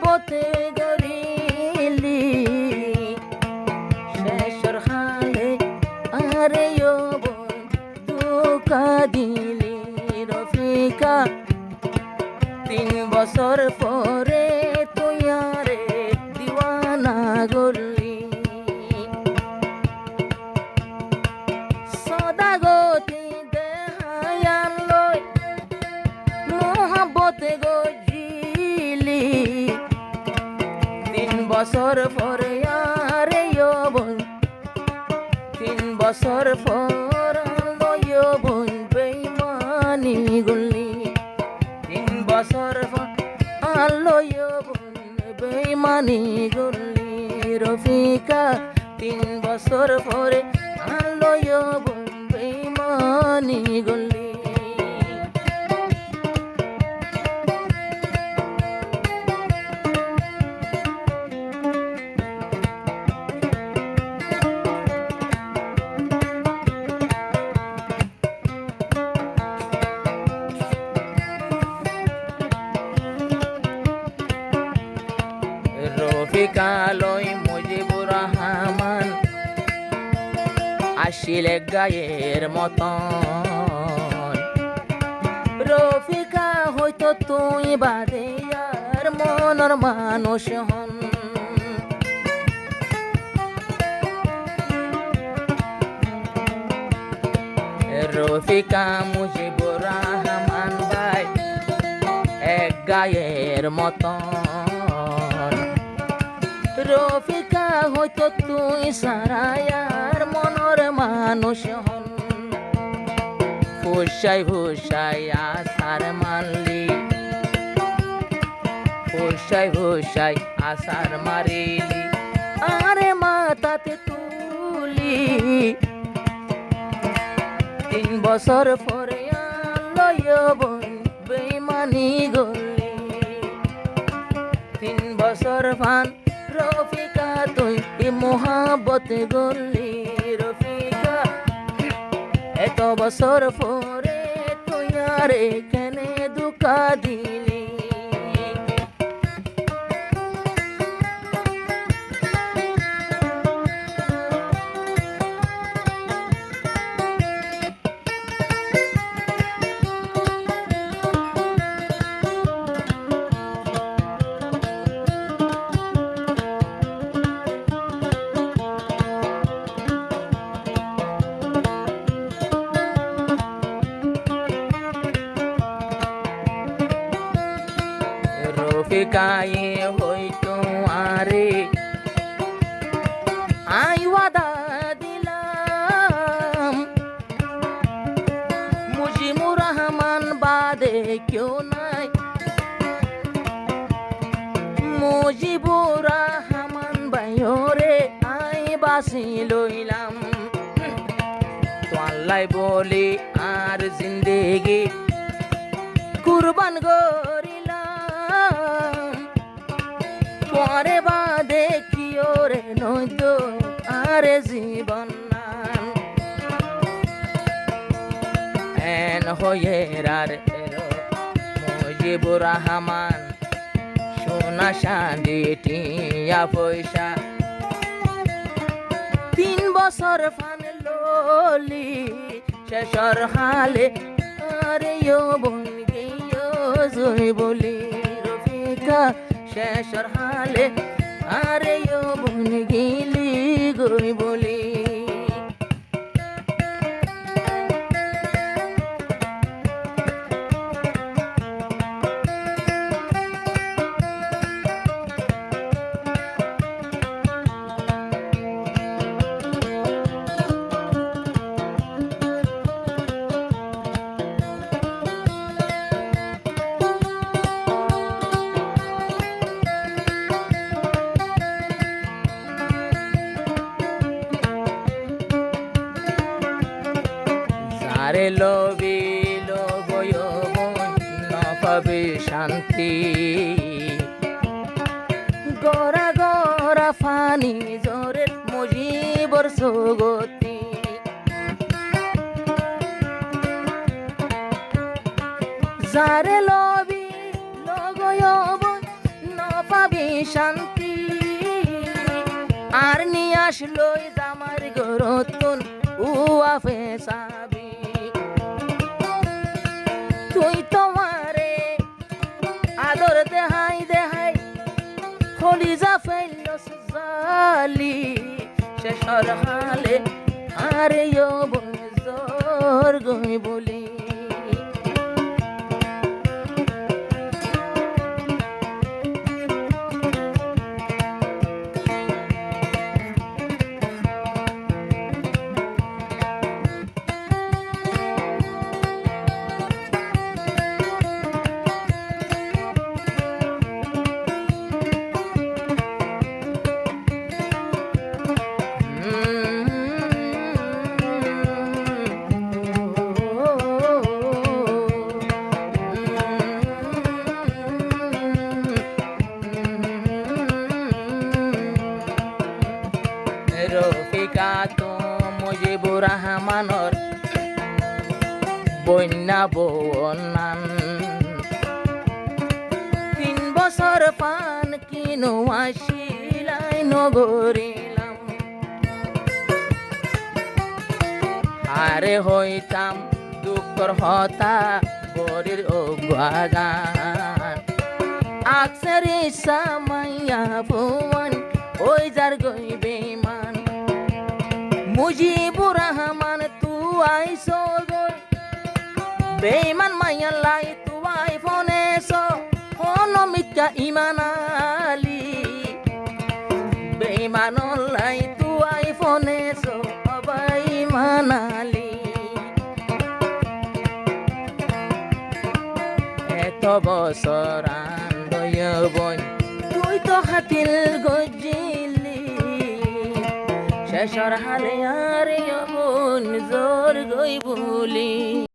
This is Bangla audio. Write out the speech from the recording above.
মহাব্বতে গরিলি শেষর হালে আরে যৌবন ধোঁকা দিলি রফিকা 3 বছর পরে তুই আরে দিওয়ানা গলি সদাগতি দেহায়ান লই মহাব্বতে গজিলি 3 বছর পরে আরে যৌবন 3 বছর পর যৌবন বেইমানি গলি 3 বছর পর আলো যৌবন বেইমানি গলি রফিকা 3 বছর পরে আলো যৌবন বেইমানি গলি রফিকা লই মুজিবুর রহমান আসিলে গায়ের মতন রফিকা হয়তো তুই বাদে আর মনের মানুষ হন রফিকা মুজিবুর রহমান ভাই এক গায়ের মতন রফিকা হয়তো তুই সারায়ার মনের মানুষ হন ফুসাই ফুসাই আসার মানলি ফুসাই ফুসাই আসার মারিলি আরে মাথাতে তুলি 3 বছর পরে আলো যৌবন বেইমানি গলি 3 বছর পান রফিকা তুই মহাব্বতে গলি রফিকা এত বছর পরে তুই আরে কেনে ধোঁকা দিলি রফিকাই হইতো আরে আই ওয়াদা দিলাম মুজিবুর রহমান বাদে কেউ নাই মুজিবুর রহমান ভাইরে আই বাসি লইলাম তোয়াল্লাই বলি আর জিন্দেগি কুরবান গরিলাম পরে বাদে কি ওরে নয়তো আরে জীবন নাম এন হয়ে আর মুজিবুর রহমান সোনা চাঁদি টিয়া পয়সা 3 বছর ফান ললি শেষর হালে আরে যৌবন গিয়ে জয় বলি রফিকা শেষর হালে আরে যৌবন গিলি গই বলি আরে লবি লবয় না পাবে শান্তি গড়া গড়া ফানি জোরে মুজিবর সগতি যারে লবি লগয় না পাবে শান্তি আর নিয়ে আসলো জামার গরতন উয়া ফেসাবি তুই তোমারে আদর দেহাই দেহাই খলিজা ফেলস জালি শেষর হালে আরে যৌবন জোর গই বলি রফিকা তো মুজিবুর রহমানর বন্যা বন্যান 3 বছর পান কিনো আসিলাই নগরিলাম আরে হইতাম দুঃখর হতা বরির অগান আকসারি সামাইয়া ভুবন ওই যার গই বেমান মুজিবুর রহমান তু আইসো গই বেমান মাইয়া লাই তু আই ফোনেসো অনমিকা ইমানালি বেমান লাই তু আই ফোনেসো অবাই মানালি এত বছর আন্দয় বই তুই তো হাতিল গজিলি শেষর হালে আর যৌবন জোর গই বলি